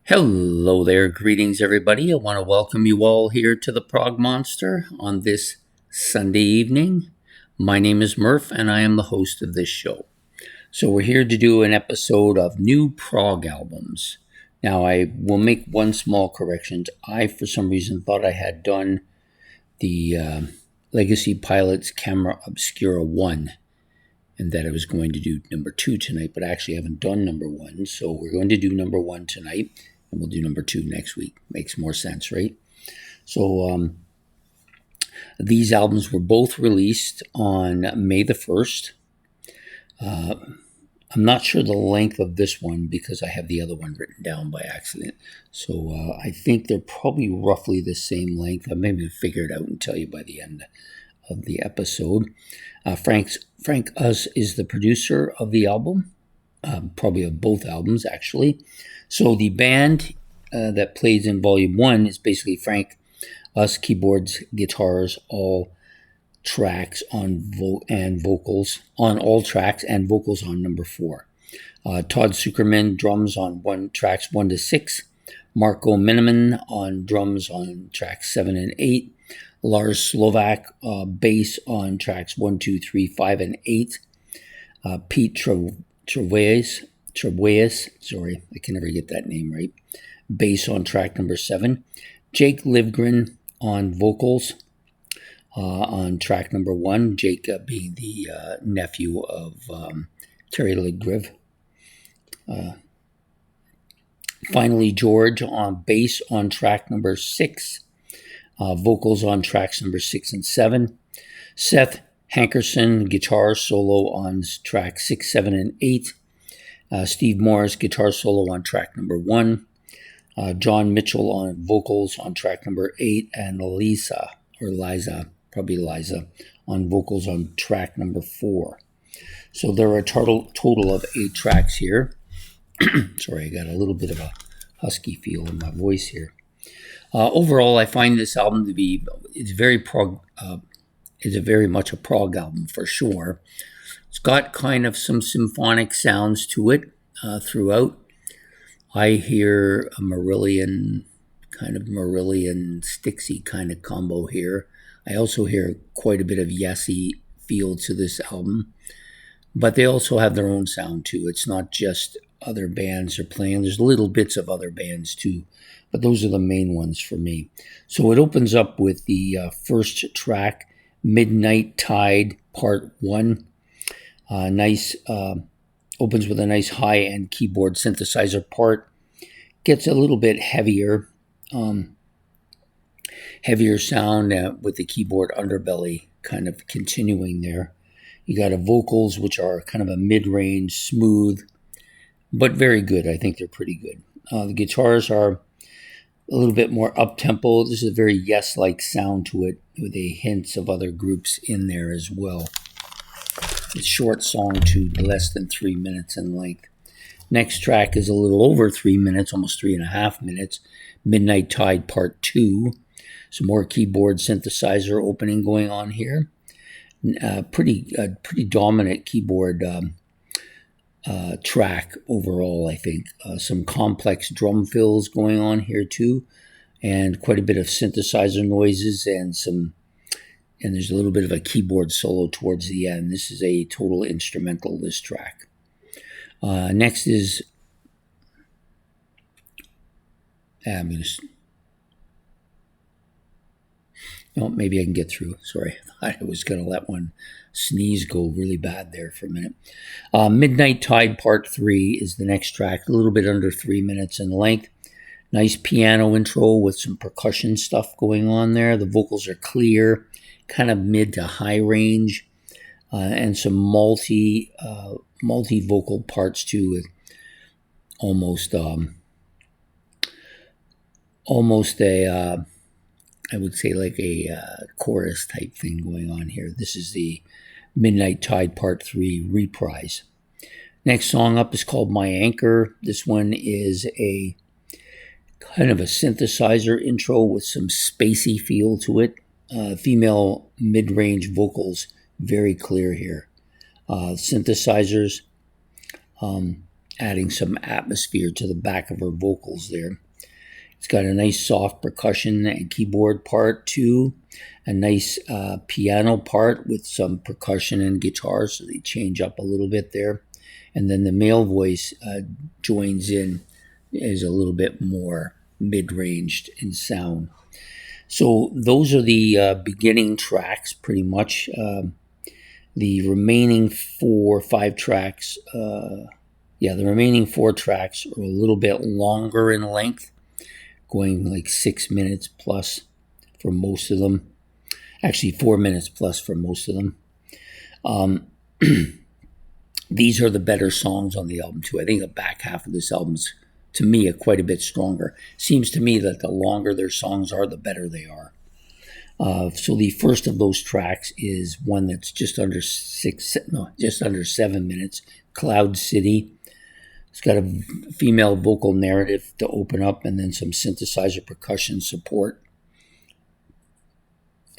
Hello there, greetings everybody. I want to welcome you all here to the Prog Monster on this Sunday evening. My name is Murph and I am the host of this show. So we're here to do an episode of new Prog albums. Now I will make one small correction. I, for some reason, thought I had done the Legacy Pilots Camera Obscura 1 and that I was going to do number 2 tonight, but I actually haven't done number 1. So we're going to do number 1 tonight. And we'll do number 2 next week. Makes more sense, right? So these albums were both released on May the 1st. I'm not sure the length of this one because I have the other one written down by accident. So I think they're probably roughly the same length. I may figure it out and tell you by the end of the episode. Frank Us is the producer of the album. Probably of both albums, actually. So the band that plays in Volume 1 is basically Frank Us, keyboards, guitars, all tracks and vocals on all tracks, and vocals on number 4. Todd Zuckerman, drums on tracks 1 to 6. Marco Miniman on drums on tracks 7 and 8. Lars Slovak, bass on tracks 1, 2, 3, 5, and 8. Pete Treves, sorry, I can never get that name right. Bass on track number 7. Jake Livgren on vocals on track number 1. Jake being the nephew of Terry Livgren. Finally, George on bass on track number 6. Vocals on tracks number 6 and 7. Seth Hankerson, guitar solo on track 6, 7, and 8. Steve Morris, guitar solo on track number 1. John Mitchell on vocals on track number 8. And Liza, on vocals on track number 4. So there are a total of 8 tracks here. Sorry, I got a little bit of a husky feel in my voice here. Overall, I find this album to be, it's very much a prog album for sure. It's got kind of some symphonic sounds to it throughout. I hear a Marillion Stixy kind of combo here. I also hear quite a bit of Yesy feel to this album. But they also have their own sound too. It's not just other bands are playing. There's little bits of other bands too. But those are the main ones for me. So it opens up with the first track, Midnight Tide Part 1. Opens with a nice high-end keyboard synthesizer part. Gets a little bit heavier sound with the keyboard underbelly kind of continuing there. You got vocals, which are kind of a mid-range, smooth, but very good. I think they're pretty good. The guitars are a little bit more up-tempo. This is a very Yes-like sound to it with a hints of other groups in there as well. It's short song to less than 3 minutes in length. Next track is a little over 3 minutes, almost 3.5 minutes. Midnight Tide Part 2. Some more keyboard synthesizer opening going on here. Pretty dominant keyboard track overall, I think. Some complex drum fills going on here too, and quite a bit of synthesizer noises and there's a little bit of a keyboard solo towards the end. This is a total instrumental, this track. Next is maybe I can get through. Sorry, I thought I was going to let one sneeze go really bad there for a minute. Midnight Tide Part 3 is the next track, a little bit under 3 minutes in length. Nice piano intro with some percussion stuff going on there. The vocals are clear, kind of mid to high range, and some multi-vocal parts too, with almost a I would say like a chorus type thing going on here. This is the Midnight Tide Part 3 reprise. Next song up is called My Anchor. This one is a kind of a synthesizer intro with some spacey feel to it. Female mid-range vocals, very clear here. Synthesizers, adding some atmosphere to the back of her vocals there. It's got a nice soft percussion and keyboard part too, a nice piano part with some percussion and guitar, so they change up a little bit there. And then the male voice joins in, is a little bit more mid-ranged in sound. So those are the beginning tracks, pretty much. The remaining 5 tracks, the remaining 4 tracks are a little bit longer in length, going like 6 minutes plus for most of them. Actually, 4 minutes plus for most of them. These are the better songs on the album too. I think the back half of this album's, to me, quite a bit stronger. Seems to me that the longer their songs are, the better they are. So the first of those tracks is one that's just under 7 minutes, Cloud City. It's got a female vocal narrative to open up, and then some synthesizer percussion support.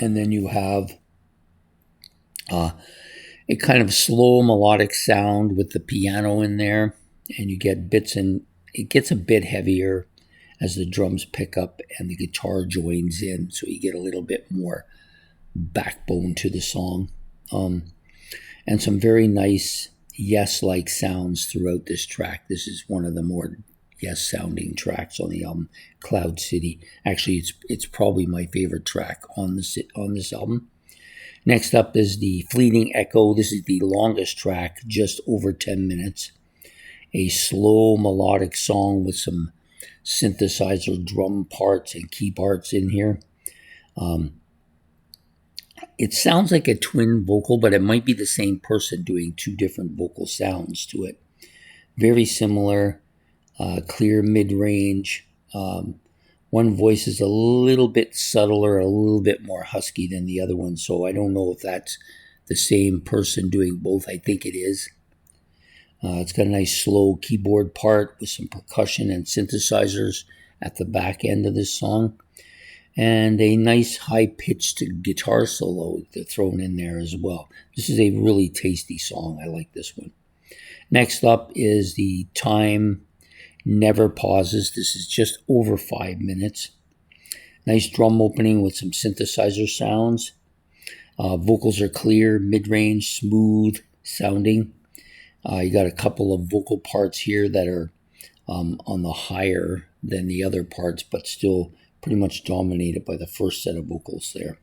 And then you have a kind of slow melodic sound with the piano in there, and you get bits, and it gets a bit heavier as the drums pick up and the guitar joins in, so you get a little bit more backbone to the song. And some very nice Yes-like sounds throughout this track. This is one of the more Yes-sounding tracks on the album, Cloud City. Actually, it's probably my favorite track on this album. Next up is the Fleeting Echo. This is the longest track, just over 10 minutes. A slow melodic song with some synthesizer drum parts and key parts in here. It sounds like a twin vocal, but it might be the same person doing 2 different vocal sounds to it. Very similar, clear mid-range. One voice is a little bit subtler, a little bit more husky than the other one, so I don't know if that's the same person doing both. I think it is. It's got a nice slow keyboard part with some percussion and synthesizers at the back end of this song. And a nice high-pitched guitar solo thrown in there as well. This is a really tasty song. I like this one. Next up is the Time Never Pauses. This is just over 5 minutes. Nice drum opening with some synthesizer sounds. Vocals are clear, mid-range, smooth sounding. You got a couple of vocal parts here that are on the higher than the other parts, but still pretty much dominated by the first set of vocals there.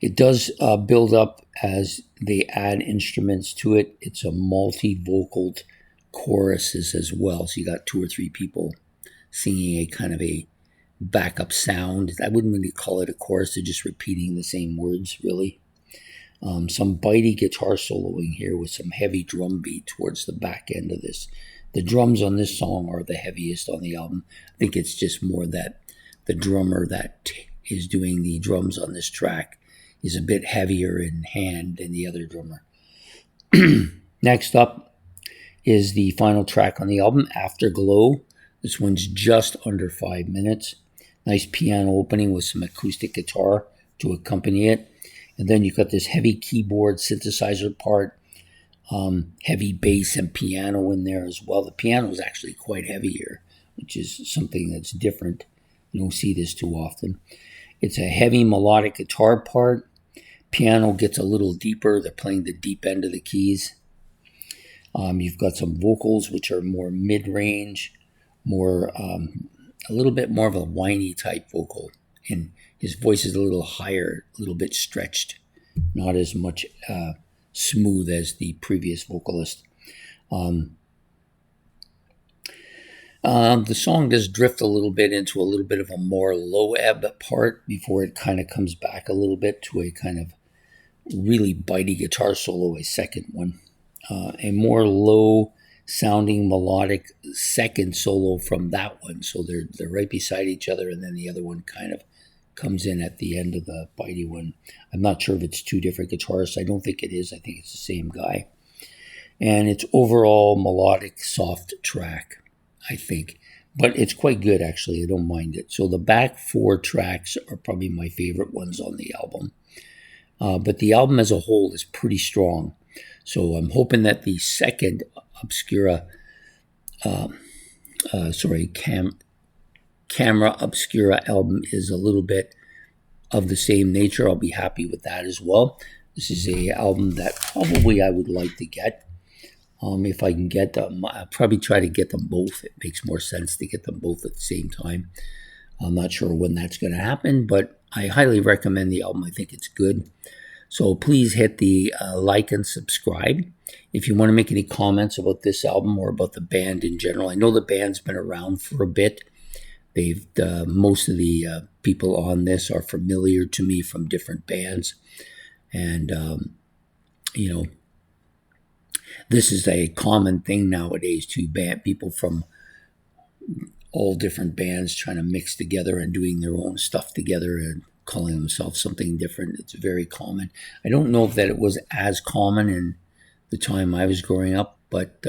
It does build up as they add instruments to it. It's a multi-vocaled choruses as well. So you got 2 or 3 people singing a kind of a backup sound. I wouldn't really call it a chorus. They're just repeating the same words, really. Some bitey guitar soloing here with some heavy drum beat towards the back end of this. The drums on this song are the heaviest on the album. I think it's just more that the drummer that is doing the drums on this track is a bit heavier in hand than the other drummer. Next up is the final track on the album, Afterglow. This one's just under 5 minutes. Nice piano opening with some acoustic guitar to accompany it. And then you've got this heavy keyboard synthesizer part, heavy bass and piano in there as well. The piano is actually quite heavy here, which is something that's different. You don't see this too often. It's a heavy melodic guitar part. Piano gets a little deeper. They're playing the deep end of the keys. You've got some vocals, which are more mid-range, more a little bit more of a whiny type vocal. And his voice is a little higher, a little bit stretched, not as much smooth as the previous vocalist. The song does drift a little bit into a little bit of a more low ebb part before it kind of comes back a little bit to a kind of really bitey guitar solo, a second one. A more low sounding melodic second solo from that one. So they're right beside each other, and then the other one kind of comes in at the end of the bitey one. I'm not sure if it's 2 different guitarists. I don't think it is. I think it's the same guy. And it's overall melodic, soft track, I think. But it's quite good, actually. I don't mind it. So the back 4 tracks are probably my favorite ones on the album. But the album as a whole is pretty strong. So I'm hoping that the second Obscura, Camera Obscura album is a little bit of the same nature. I'll be happy with that as well. This is a album that probably I would like to get. If I can get them, I'll probably try to get them both. It makes more sense to get them both at the same time. I'm not sure when that's going to happen, but I highly recommend the album. I think it's good. So please hit the like and subscribe. If you want to make any comments about this album or about the band in general, I know the band's been around for a bit. They've most of the people on this are familiar to me from different bands, and you know, this is a common thing nowadays too. People from all different bands trying to mix together and doing their own stuff together and calling themselves something different. It's very common. I don't know if that it was as common in the time I was growing up, but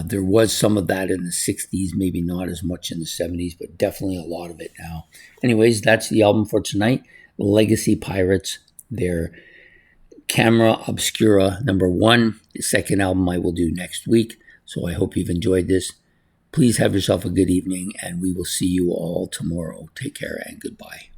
there was some of that in the 60s, maybe not as much in the 70s, but definitely a lot of it now. Anyways, that's the album for tonight. Legacy Pirates, their Camera Obscura #1, the second album I will do next week. So I hope you've enjoyed this. Please have yourself a good evening, and we will see you all tomorrow. Take care and goodbye.